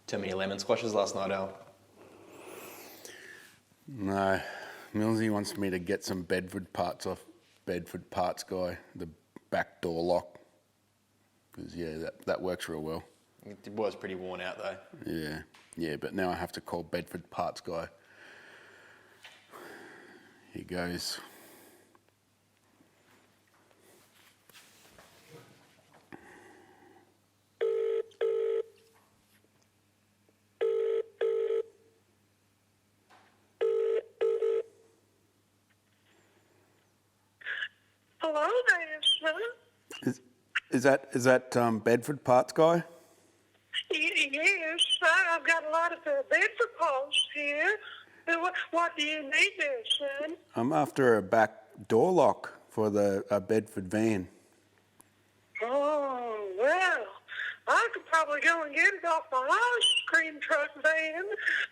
Too many lemon squashes last night, Al. No, Millsy wants me to get some Bedford parts off Bedford Parts Guy, the back door lock. Because, yeah, that works real well. It was pretty worn out, though. Yeah, but now I have to call Bedford Parts Guy. Here goes. Hello there, sir. Is that Bedford Parts Guy? Yes, sir. I've got a lot of Bedford parts here. What do you need there, son? I'm after a back door lock for a Bedford van. Oh, well, I could probably go and get it off my ice cream truck van.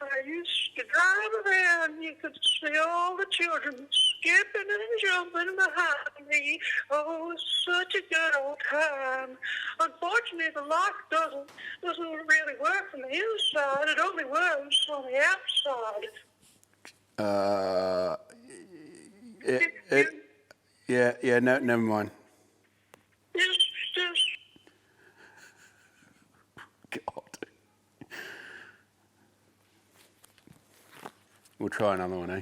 I used to drive around. You could see all the children skipping and jumping behind me. Oh, it's such a good old time. Unfortunately, the lock doesn't really work from the inside. It only works on the outside. No, never mind. Just God. We'll try another one, eh?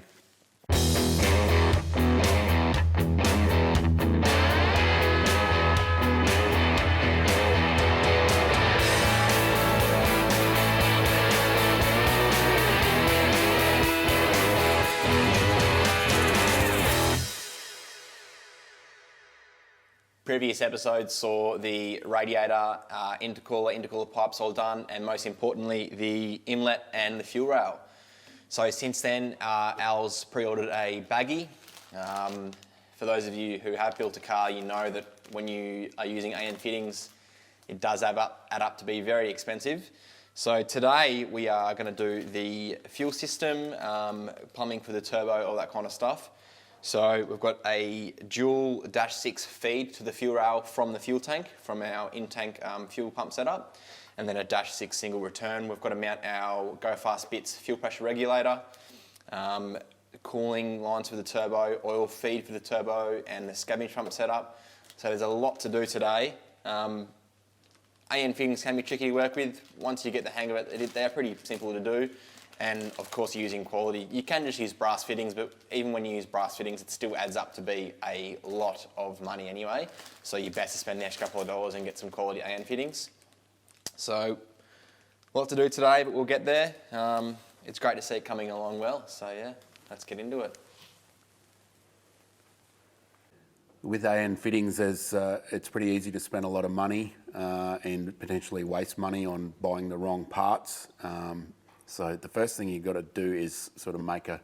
Previous episodes saw the radiator, intercooler pipes all done, and most importantly, the inlet and the fuel rail. So since then, Al's pre-ordered a baggie. For those of you who have built a car, you know that when you are using AN fittings, it does add up to be very expensive. So today we are going to do the fuel system, plumbing for the turbo, all that kind of stuff. So we've got a dual -6 feed to the fuel rail from the fuel tank, from our in-tank fuel pump setup, and then a -6 single return. We've got to mount our Go Fast Bits fuel pressure regulator, cooling lines for the turbo, oil feed for the turbo, and the Scavenge pump setup. So there's a lot to do today. AN fittings can be tricky to work with. Once you get the hang of it, they're pretty simple to do. And of course, using quality. You can just use brass fittings, but even when you use brass fittings, it still adds up to be a lot of money anyway. So you're best to spend the extra couple of dollars and get some quality AN fittings. So, a lot to do today, but we'll get there. It's great to see it coming along well. So yeah, let's get into it. With AN fittings, it's pretty easy to spend a lot of money and potentially waste money on buying the wrong parts. So the first thing you've got to do is sort of make a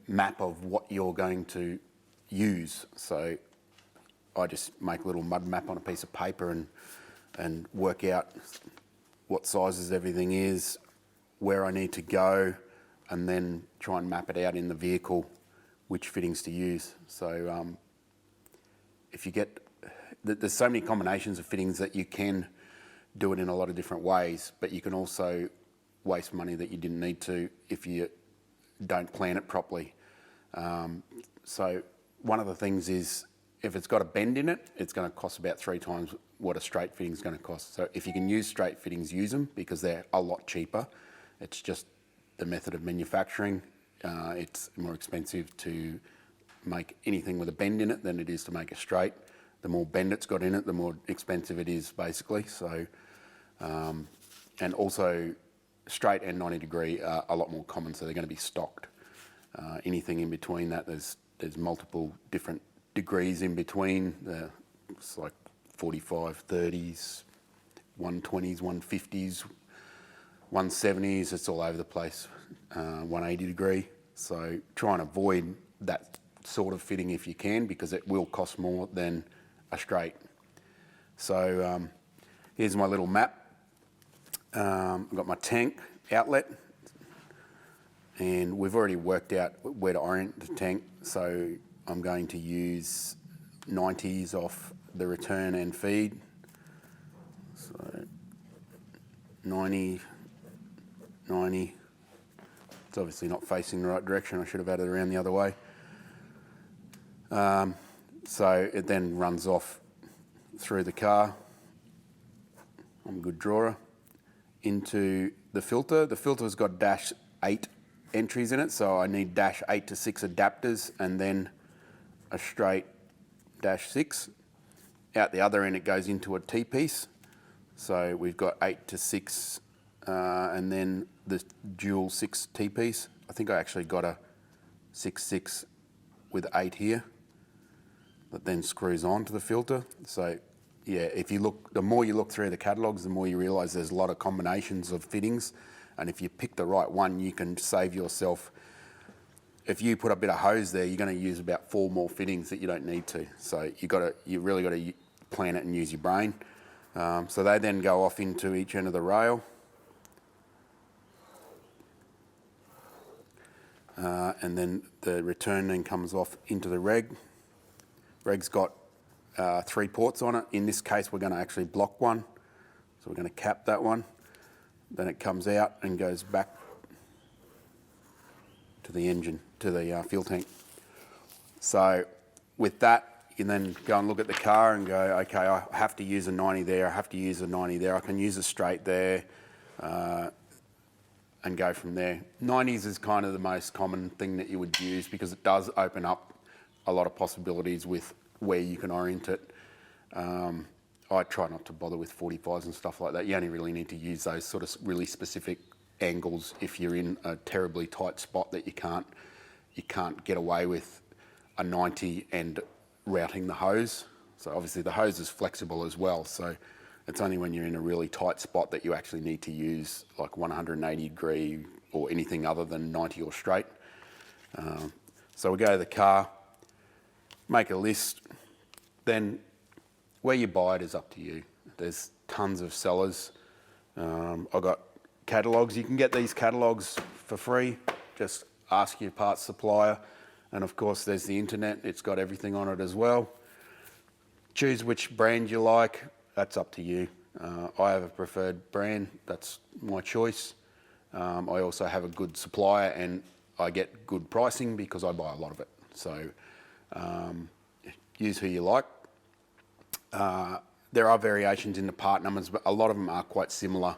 map of what you're going to use. So I just make a little mud map on a piece of paper and work out what sizes everything is, where I need to go, and then try and map it out in the vehicle which fittings to use. So if you get, there's so many combinations of fittings that you can do it in a lot of different ways, but you can also waste money that you didn't need to if you don't plan it properly. So one of the things is if it's got a bend in it, it's going to cost about 3 times what a straight fitting is going to cost. So if you can use straight fittings, use them because they're a lot cheaper. It's just the method of manufacturing. It's more expensive to make anything with a bend in it than it is to make a straight. The more bend it's got in it, the more expensive it is basically. So, and also straight and 90 degree are a lot more common, so they're going to be stocked. Anything in between that, there's multiple different degrees in between. It's like 45, 30s, 120s, 150s, 170s, it's all over the place, 180 degree. So try and avoid that sort of fitting if you can, because it will cost more than a straight. So here's my little map. I've got my tank outlet, and we've already worked out where to orient the tank. So I'm going to use 90s off the return and feed. So 90 90. It's obviously not facing the right direction. I should have had it around the other way. So it then runs off through the car. I'm a good drawer. Into the filter. The filter's got -8 entries in it, so I need -8 to 6 adapters and then a straight -6. Out the other end it goes into a T-piece. So we've got 8 to 6 and then the dual 6 T-piece. I think I actually got a 6/6 with 8 here that then screws on to the filter. So yeah, if you look, the more you look through the catalogues, the more you realise there's a lot of combinations of fittings, and if you pick the right one, you can save yourself. If you put a bit of hose there, you're going to use about 4 more fittings that you don't need to. So you really got to plan it and use your brain. So they then go off into each end of the rail. And then the return then comes off into the reg. Reg's got 3 ports on it. In this case, we're going to actually block one. So we're going to cap that one. Then it comes out and goes back to the engine, to the fuel tank. So with that, you then go and look at the car and go, okay, I have to use a 90 there, I have to use a 90 there, I can use a straight there, and go from there. 90s is kind of the most common thing that you would use because it does open up a lot of possibilities with where you can orient it. I try not to bother with 45s and stuff like that. You only really need to use those sort of really specific angles if you're in a terribly tight spot that you can't get away with a 90 and routing the hose. So obviously the hose is flexible as well. So it's only when you're in a really tight spot that you actually need to use like 180 degree or anything other than 90 or straight. So we go to the car, make a list, then where you buy it is up to you. There's tons of sellers. I've got catalogues. You can get these catalogues for free. Just ask your parts supplier. And of course there's the internet. It's got everything on it as well. Choose which brand you like. That's up to you. I have a preferred brand. That's my choice. I also have a good supplier and I get good pricing because I buy a lot of it. So use who you like. There are variations in the part numbers, but a lot of them are quite similar,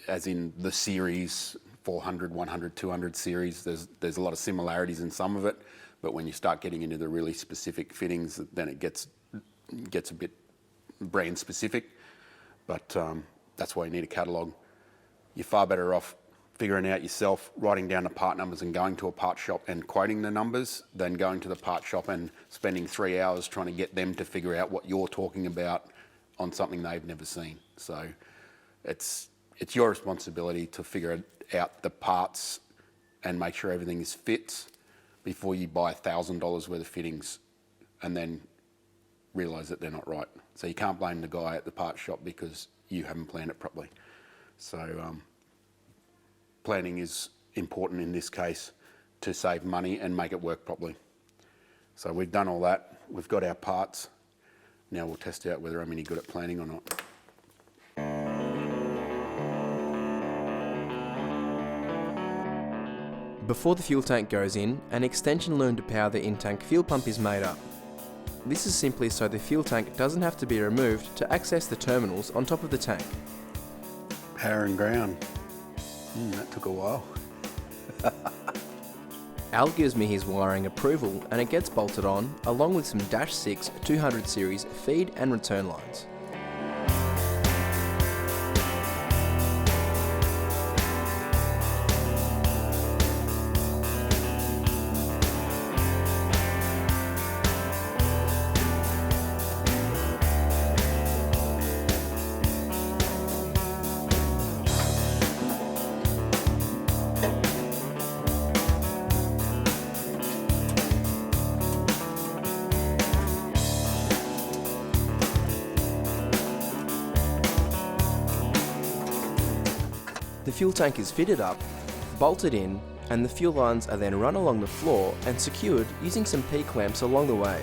as in the series, 400, 100, 200 series. There's a lot of similarities in some of it, but when you start getting into the really specific fittings, then it gets a bit brand specific. But that's why you need a catalogue. You're far better off figuring out yourself, writing down the part numbers and going to a part shop and quoting the numbers than going to the part shop and spending 3 hours trying to get them to figure out what you're talking about on something they've never seen. So it's your responsibility to figure out the parts and make sure everything is fits before you buy $1,000 worth of fittings and then realise that they're not right. So you can't blame the guy at the part shop because you haven't planned it properly. So planning is important in this case to save money and make it work properly. So we've done all that. We've got our parts. Now we'll test out whether I'm any good at planning or not. Before the fuel tank goes in, an extension loom to power the in-tank fuel pump is made up. This is simply so the fuel tank doesn't have to be removed to access the terminals on top of the tank. Power and ground. That took a while. Al gives me his wiring approval and it gets bolted on along with some -6 200 series feed and return lines. The fuel tank is fitted up, bolted in, and the fuel lines are then run along the floor and secured using some P-clamps along the way.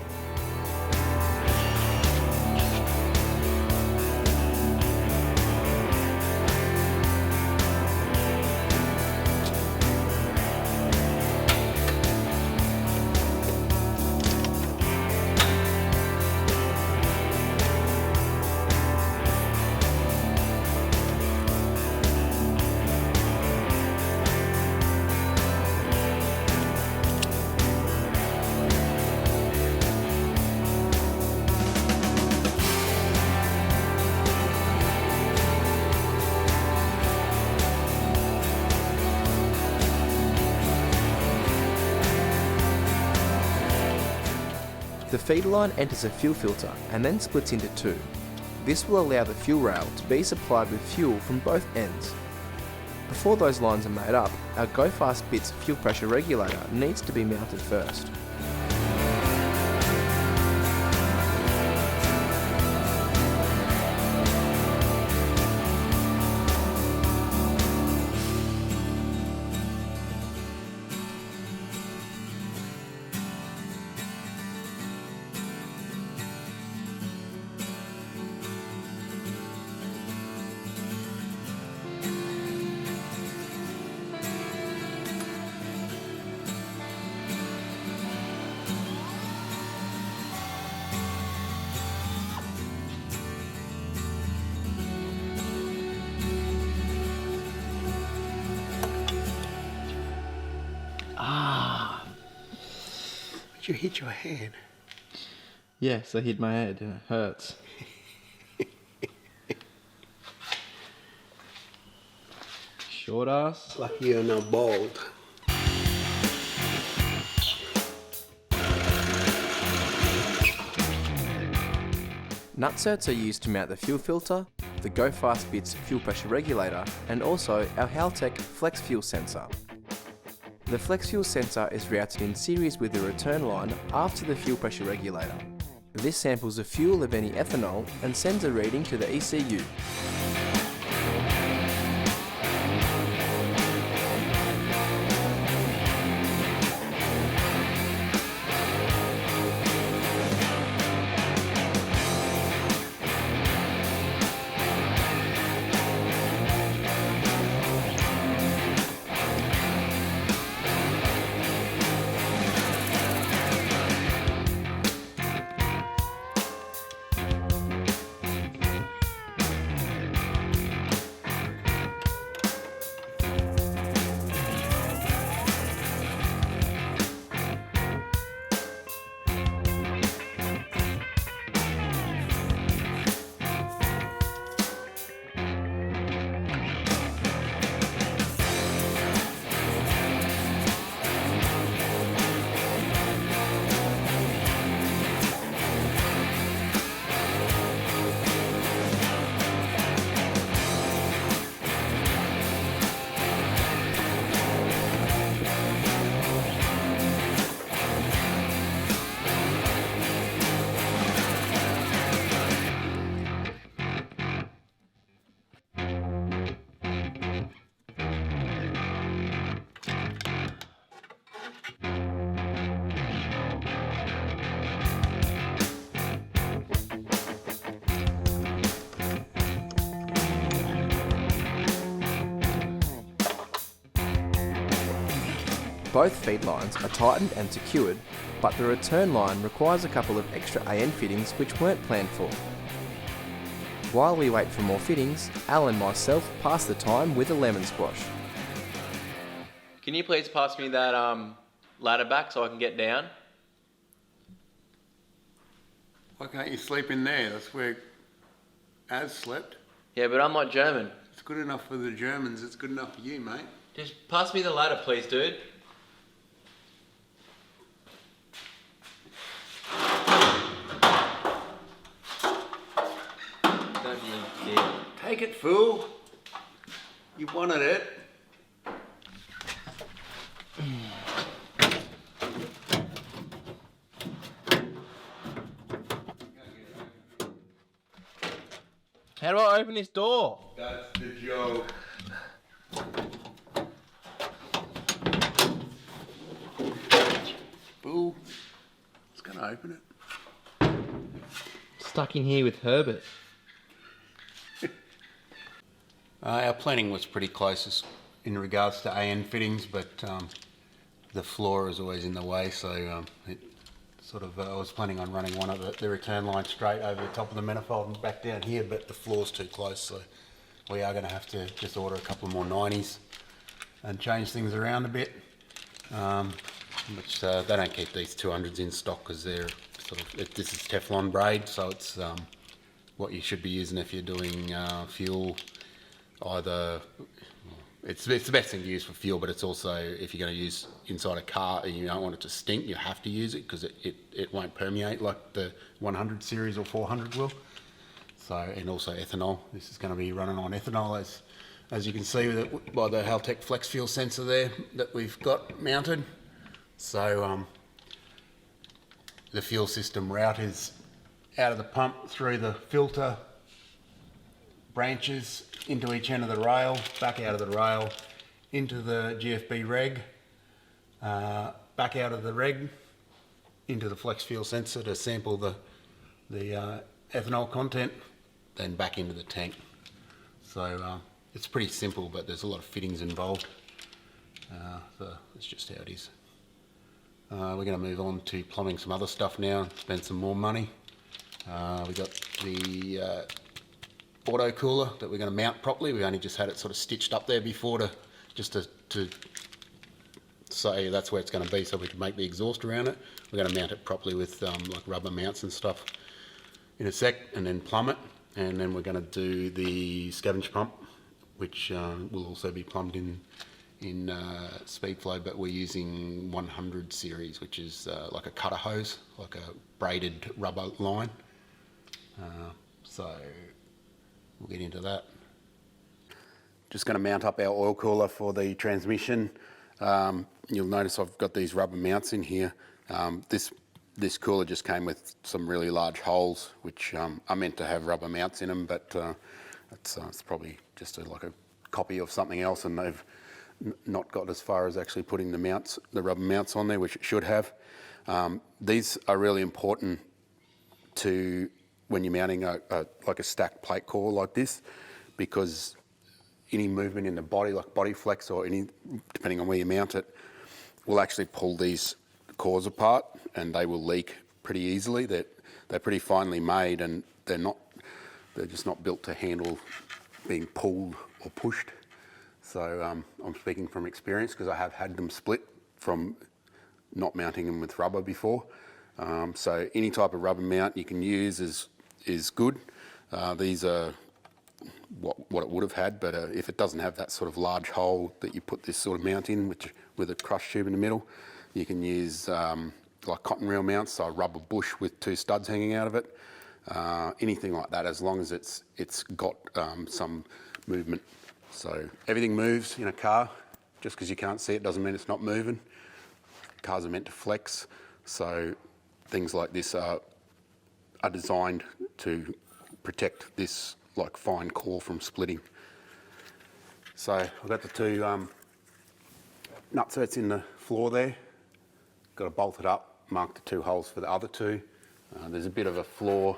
The feeder line enters a fuel filter and then splits into two. This will allow the fuel rail to be supplied with fuel from both ends. Before those lines are made up, our Go Fast Bits fuel pressure regulator needs to be mounted first. You hit your head. Yes, I hit my head and it hurts. Short ass. Lucky you're not bald. Nutserts are used to mount the fuel filter, the Go Fast Bits fuel pressure regulator, and also our Haltech Flex Fuel sensor. The Flex Fuel sensor is routed in series with the return line after the fuel pressure regulator. This samples the fuel of any ethanol and sends a reading to the ECU. Both feed lines are tightened and secured, but the return line requires a couple of extra AN fittings which weren't planned for. While we wait for more fittings, Al and myself pass the time with a lemon squash. Can you please pass me that ladder back so I can get down? Why can't you sleep in there? That's where Az slept. Yeah, but I'm not German. It's good enough for the Germans, it's good enough for you, mate. Just pass me the ladder, please, dude. Don't be a dick. Take it, fool. You wanted it. How do I open this door? That's the joke. Fool. It's gonna open it. Stuck in here with Herbert. Our planning was pretty close in regards to AN fittings, but the floor is always in the way, so it sort of, I was planning on running one of the return line straight over the top of the manifold and back down here, but the floor's too close, so we are going to have to just order a couple more 90s and change things around a bit. Which they don't keep these 200s in stock because they're sort of, this is Teflon braid, so it's what you should be using if you're doing fuel, either it's the best thing to use for fuel, but it's also, if you're going to use inside a car and you don't want it to stink, you have to use it because it won't permeate like the 100 series or 400 will. So, and also ethanol. This is going to be running on ethanol, as you can see with it by the Haltech flex fuel sensor there that we've got mounted. So the fuel system route is out of the pump through the filter branches into each end of the rail, back out of the rail into the GFB reg, back out of the reg into the flex fuel sensor to sample the ethanol content, then back into the tank. So it's pretty simple, but there's a lot of fittings involved. So that's just how it is. We're going to move on to plumbing some other stuff now and spend some more money. We got the auto cooler that we're going to mount properly. We only just had it sort of stitched up there before to say that's where it's going to be, so we can make the exhaust around it. We're going to mount it properly with like rubber mounts and stuff in a sec, and then plumb it. And then we're going to do the Scavenge pump, which will also be plumbed in Speedflow, but we're using 100 series, which is like a cutter hose, like a braided rubber line. So we'll get into that. Just going to mount up our oil cooler for the transmission. You'll notice I've got these rubber mounts in here. This cooler just came with some really large holes, which are meant to have rubber mounts in them, but it's probably just like a copy of something else, and they've not got as far as actually putting the rubber mounts on there, which it should have. These are really important to when you're mounting like a stacked plate core like this, because any movement in the body, like body flex or any, depending on where you mount it, will actually pull these cores apart, and they will leak pretty easily. They're pretty finely made, and they're just not built to handle being pulled or pushed. So I'm speaking from experience because I have had them split from not mounting them with rubber before. So any type of rubber mount you can use is good. These are what it would have had, but if it doesn't have that sort of large hole that you put this sort of mount in, which with a crush tube in the middle, you can use like cotton reel mounts, so a rubber bush with 2 studs hanging out of it. Anything like that, as long as it's got some movement. So everything moves in a car. Just because you can't see it doesn't mean it's not moving. Cars are meant to flex, so things like this are designed to protect this like fine core from splitting. So I've got the 2 nutserts in the floor there. Got to bolt it up, mark the 2 holes for the other 2. There's a bit of a flaw.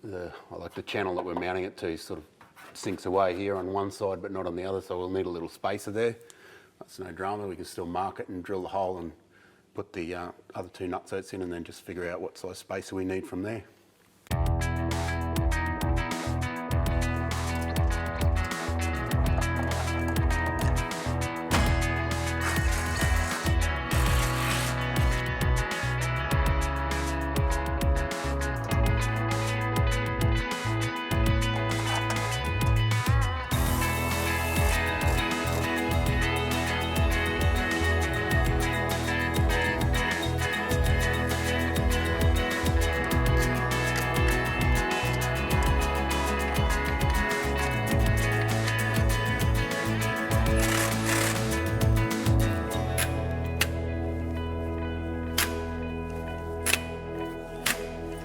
Like the channel that we're mounting it to sort of sinks away here on one side but not on the other, so we'll need a little spacer there. That's no drama. We can still mark it and drill the hole and put the other 2 nutserts in, and then just figure out what size spacer we need from there.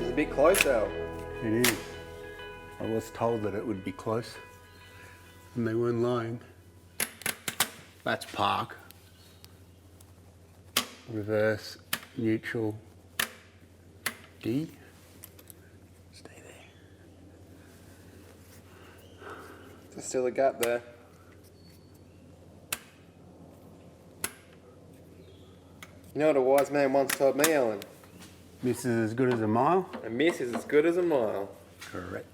A bit close, Al. It is. I was told that it would be close, and they weren't lying. That's park. Reverse, neutral, D. Stay there. There's still a gap there. You know what a wise man once told me, Alan? Miss is as good as a mile? A miss is as good as a mile. Correct.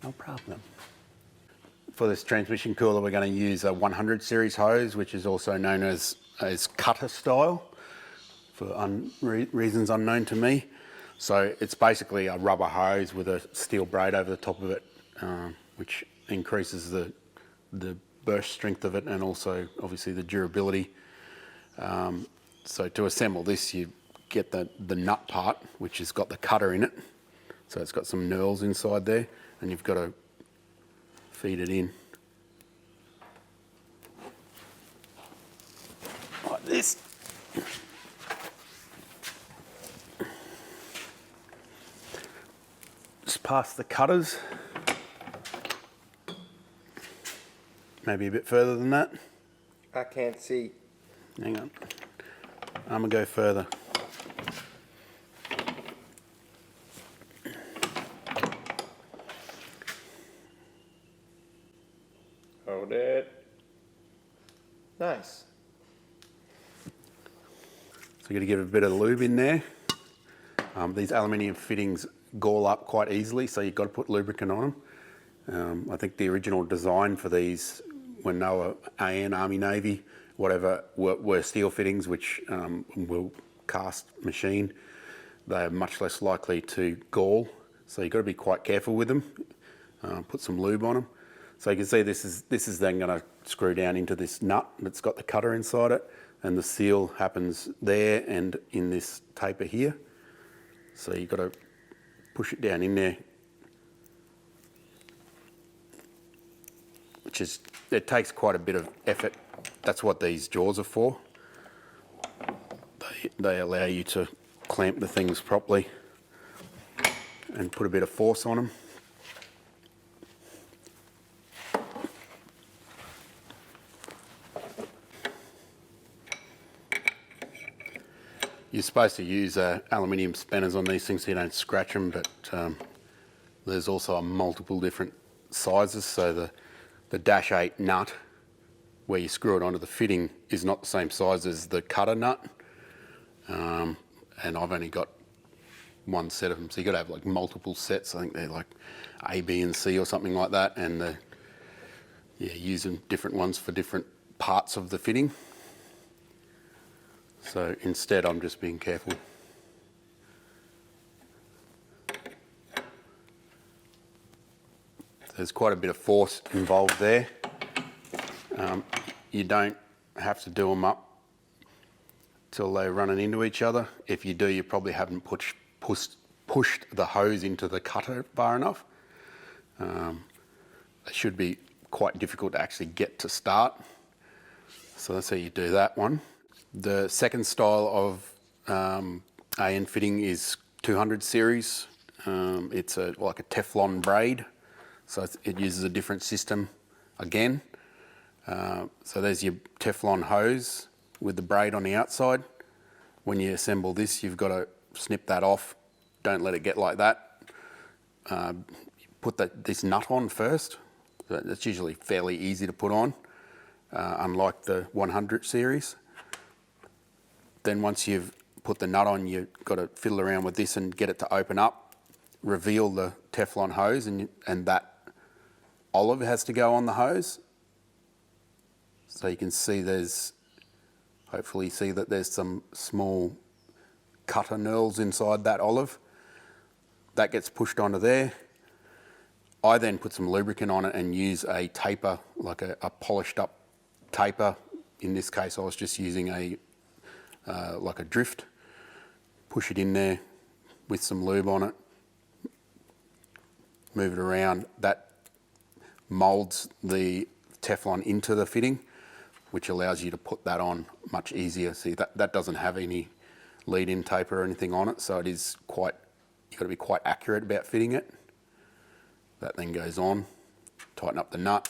No problem. For this transmission cooler, we're going to use a 100 series hose, which is also known as cutter style, for reasons unknown to me. So it's basically a rubber hose with a steel braid over the top of it, which increases the burst strength of it and also obviously the durability. So to assemble this, you get the nut part, which has got the cutter in it. So it's got some knurls inside there, and you've got to feed it in like this. Just past the cutters, maybe a bit further than that. I can't see. Hang on, I'm gonna go further. Hold it. Nice. So you've got to give a bit of lube in there. These aluminium fittings gall up quite easily, so you've got to put lubricant on them. I think the original design for these, when they were AN, Army, Navy, whatever, were steel fittings, which will cast machine. They are much less likely to gall, so you've got to be quite careful with them. Put some lube on them. So you can see this is then going to screw down into this nut that's got the cutter inside it, and the seal happens there and in this taper here. So you've got to push it down in there, it takes quite a bit of effort. That's what these jaws are for. They allow you to clamp the things properly and put a bit of force on them. You're supposed to use aluminium spanners on these things so you don't scratch them, but there's also multiple different sizes. So the Dash 8 nut, where you screw it onto the fitting, is not the same size as the cutter nut. And I've only got one set of them, so you've got to have like multiple sets. I think they're like A, B and C or something like that, and using different ones for different parts of the fitting. So instead, I'm just being careful. There's quite a bit of force involved there. You don't have to do them up till they're running into each other. If you do, you probably haven't pushed the hose into the cutter far enough. It should be quite difficult to actually get to start. So that's how you do that one. The second style of AN fitting is 200 series. It's like a Teflon braid, so it uses a different system again. So there's your Teflon hose with the braid on the outside. When you assemble this, you've got to snip that off. Don't let it get like that. Put this nut on first. That's usually fairly easy to put on, unlike the 100 series. Then once you've put the nut on, you've got to fiddle around with this and get it to open up, reveal the Teflon hose, and that olive has to go on the hose. So you can see hopefully see that there's some small cutter knurls inside that olive. That gets pushed onto there. I then put some lubricant on it and use a taper, like a polished up taper. In this case, I was just using like a drift. Push it in there with some lube on it. Move it around. That molds the Teflon into the fitting, which allows you to put that on much easier. See, that doesn't have any lead-in taper or anything on it, so it is quite, you've got to be quite accurate about fitting it. That then goes on. Tighten up the nut.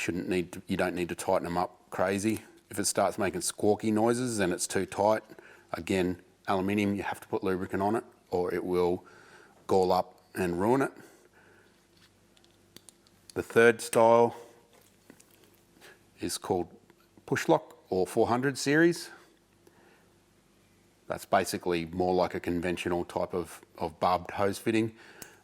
You don't need to tighten them up crazy. If it starts making squawky noises and it's too tight, again, aluminium, you have to put lubricant on it or it will gall up and ruin it. The third style is called push lock or 400 series. That's basically more like a conventional type of barbed hose fitting,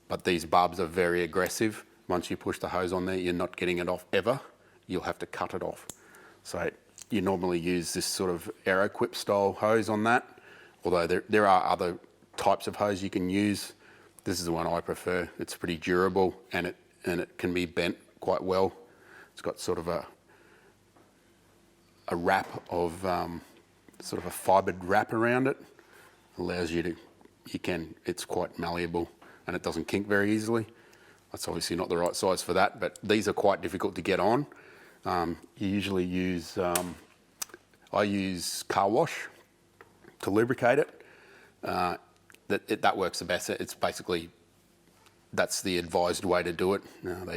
but these barbs are very aggressive. once you push the hose on there, you're not getting it off ever. You'll have to cut it off. So you normally use this sort of Aeroquip style hose on that, although there are other types of hose you can use. This is the one I prefer. It's pretty durable, and it can be bent quite well. It's got sort of a wrap of sort of a fibered wrap around it. Allows you to, it's quite malleable, and it doesn't kink very easily. That's obviously not the right size for that, but these are quite difficult to get on. You usually use, I use car wash to lubricate it. That works the best. It's basically, that's the advised way to do it.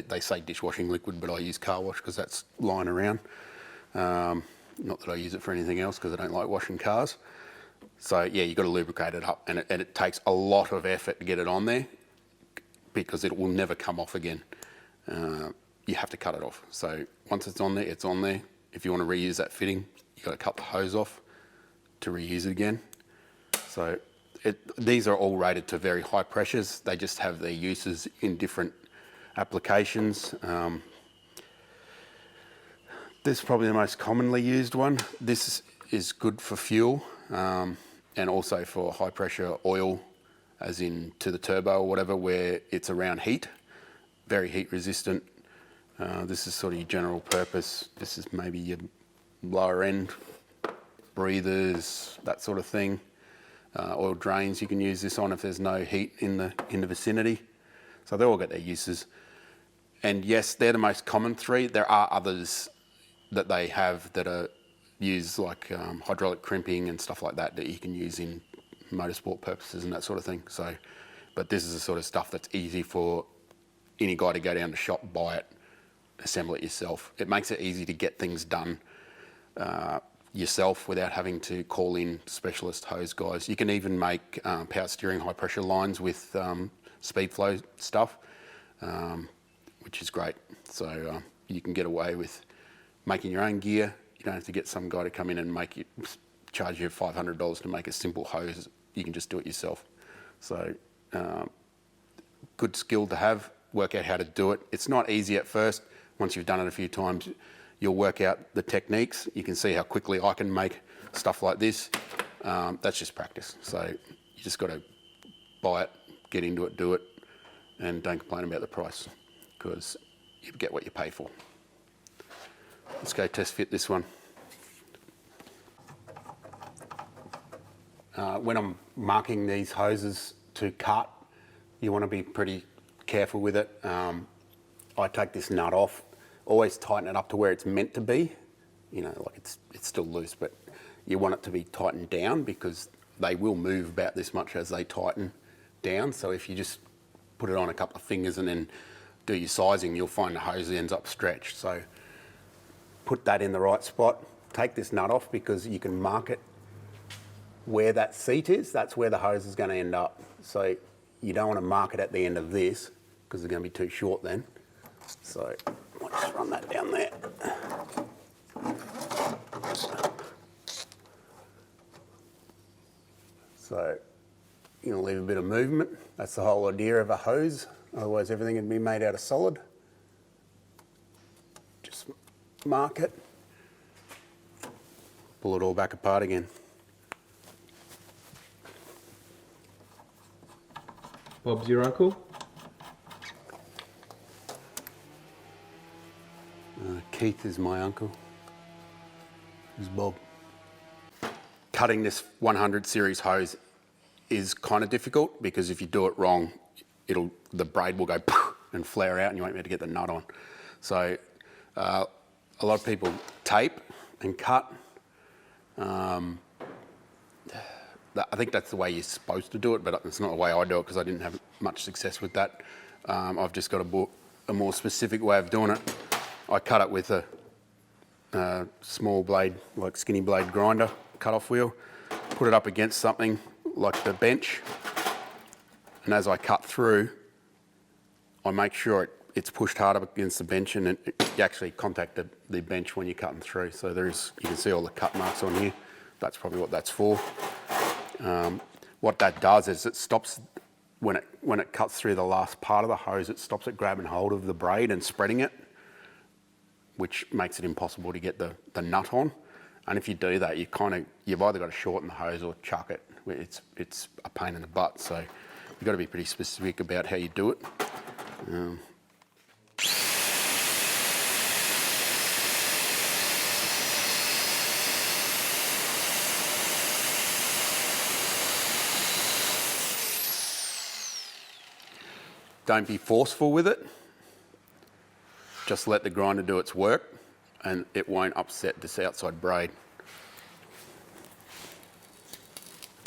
They say dishwashing liquid, but I use car wash because that's lying around. Not that I use it for anything else because I don't like washing cars. So yeah, you've got to lubricate it up, and it takes a lot of effort to get it on there because it will never come off again. You have to cut it off. So once it's on there, it's on there. If you want to reuse that fitting, you've got to cut the hose off to reuse it again. So these are all rated to very high pressures. They just have their uses in different applications. This is probably the most commonly used one. This is good for fuel and also for high pressure oil, as in to the turbo or whatever, where it's around heat, very heat resistant. This is sort of your general purpose. This is maybe your lower end breathers, that sort of thing. Oil drains you can use this on if there's no heat in the vicinity. So they all get their uses. And yes, they're the most common three. There are others that they have that are used, like hydraulic crimping and stuff like that you can use in motorsport purposes and that sort of thing. So, but this is the sort of stuff that's easy for any guy to go down the shop, buy it, assemble it yourself. It makes it easy to get things done yourself without having to call in specialist hose guys. You can even make power steering high pressure lines with speed flow stuff, which is great. So you can get away with making your own gear. You don't have to get some guy to come in and charge you $500 to make a simple hose. You can just do it yourself. So good skill to have, work out how to do it. It's not easy at first. Once you've done it a few times, you'll work out the techniques. You can see how quickly I can make stuff like this. That's just practice. So you just got to buy it, get into it, do it, and don't complain about the price, because you get what you pay for. Let's go test fit this one. When I'm marking these hoses to cut, you want to be pretty careful with it. I take this nut off, always tighten it up to where it's meant to be. You know, like it's still loose, but you want it to be tightened down because they will move about this much as they tighten down. So if you just put it on a couple of fingers and then do your sizing, you'll find the hose ends up stretched. So put that in the right spot. Take this nut off because you can mark it where that seat is. That's where the hose is going to end up. So you don't want to mark it at the end of this because it's going to be too short then. So I'll just run that down there. So you're going to leave a bit of movement. That's the whole idea of a hose. Otherwise everything would be made out of solid. Just mark it. Pull it all back apart again. Bob's your uncle? Keith is my uncle. Who's Bob? Cutting this 100 series hose is kind of difficult because if you do it wrong, the braid will go and flare out and you won't be able to get the nut on. So a lot of people tape and cut. I think that's the way you're supposed to do it, but it's not the way I do it because I didn't have much success with that. I've just got a more specific way of doing it. I cut it with a small blade, like skinny blade grinder, cut-off wheel, put it up against something like the bench, and as I cut through, I make sure it's pushed hard up against the bench and you actually contact the bench when you're cutting through. So you can see all the cut marks on here. That's probably what that's for. What that does is it stops when it cuts through the last part of the hose, it stops it grabbing hold of the braid and spreading it, which makes it impossible to get the nut on. And if you do that, you've either got to shorten the hose or chuck it. It's a pain in the butt, so you've got to be pretty specific about how you do it. Don't be forceful with it. Just let the grinder do its work and it won't upset this outside braid.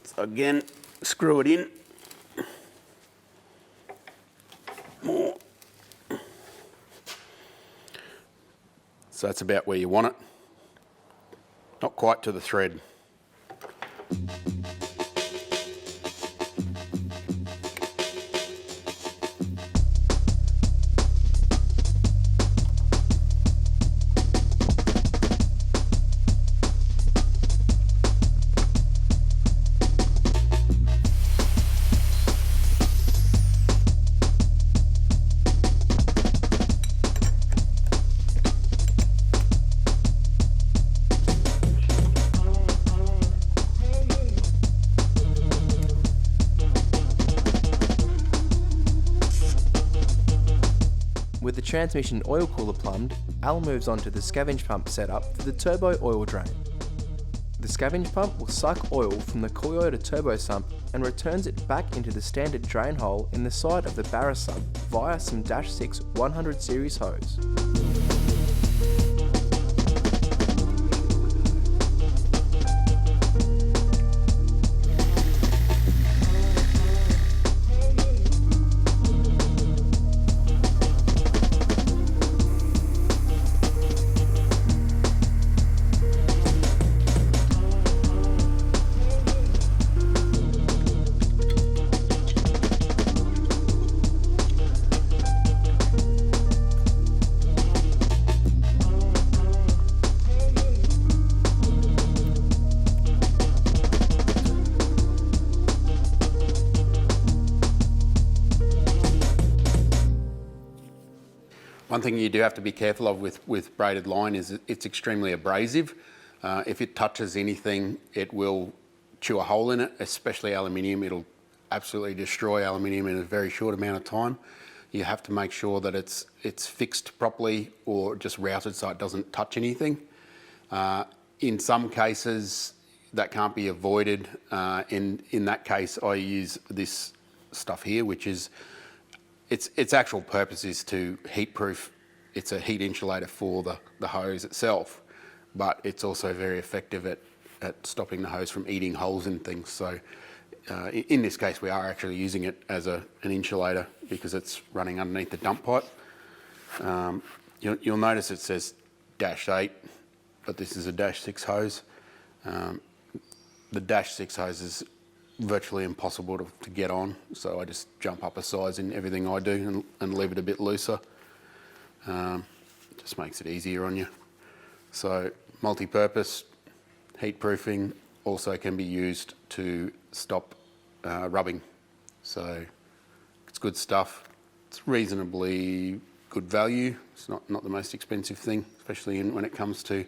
So again, screw it in. More. So that's about where you want it. Not quite to the thread. With the transmission oil cooler plumbed, Al moves on to the Scavenge pump setup for the turbo oil drain. The Scavenge pump will suck oil from the Toyota turbo sump and returns it back into the standard drain hole in the side of the Barra sump via some -6 100 series hose. One thing you do have to be careful of with braided line is it's extremely abrasive. If it touches anything, it will chew a hole in it, especially aluminium. It'll absolutely destroy aluminium in a very short amount of time. You have to make sure that it's fixed properly or just routed so it doesn't touch anything. In some cases, that can't be avoided. In that case, I use this stuff here, which is its actual purpose is to heat proof. It's a heat insulator for the hose itself, but it's also very effective at stopping the hose from eating holes in things. So in this case, we are actually using it as an insulator because it's running underneath the dump pipe. You'll notice it says -8, but this is a -6 hose. The -6 hose is virtually impossible to get on, so I just jump up a size in everything I do and leave it a bit looser. Just makes it easier on you. So multi-purpose, heat proofing also can be used to stop rubbing. So it's good stuff. It's reasonably good value. It's not the most expensive thing, especially when it comes to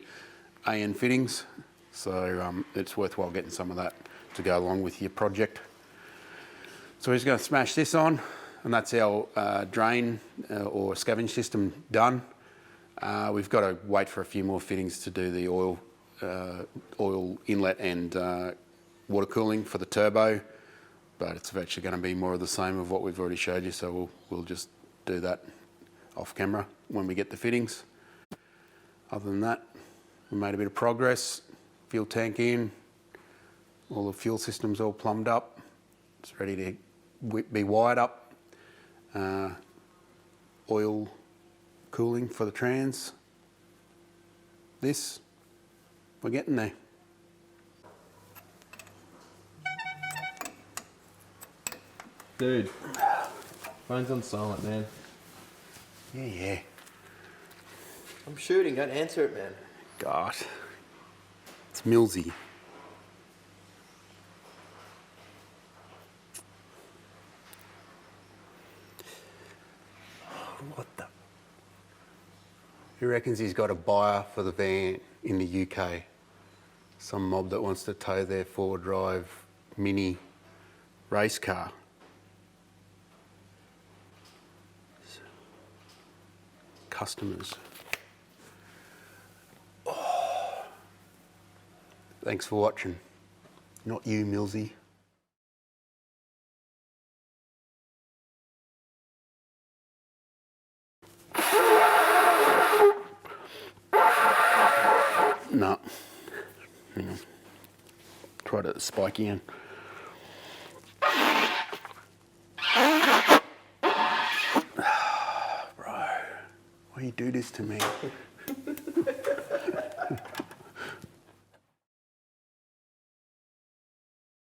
AN fittings. So it's worthwhile getting some of that to go along with your project. So we're just going to smash this on, and that's our drain or scavenge system done. We've got to wait for a few more fittings to do the oil inlet and water cooling for the turbo, but it's virtually going to be more of the same of what we've already showed you, so we'll just do that off camera when we get the fittings. Other than that, we made a bit of progress. Fuel tank in, all the fuel systems all plumbed up. It's ready to be wired up. Oil cooling for the trans. We're getting there. Dude, phone's on silent, man. Yeah. I'm shooting, don't answer it, man. God. It's Millsy. What the? He reckons he's got a buyer for the van in the UK. Some mob that wants to tow their 4-drive mini race car. Customers. Oh. Thanks for watching. Not you, Millsy. No. Hang on. Try to spike in. Bro, why you do this to me?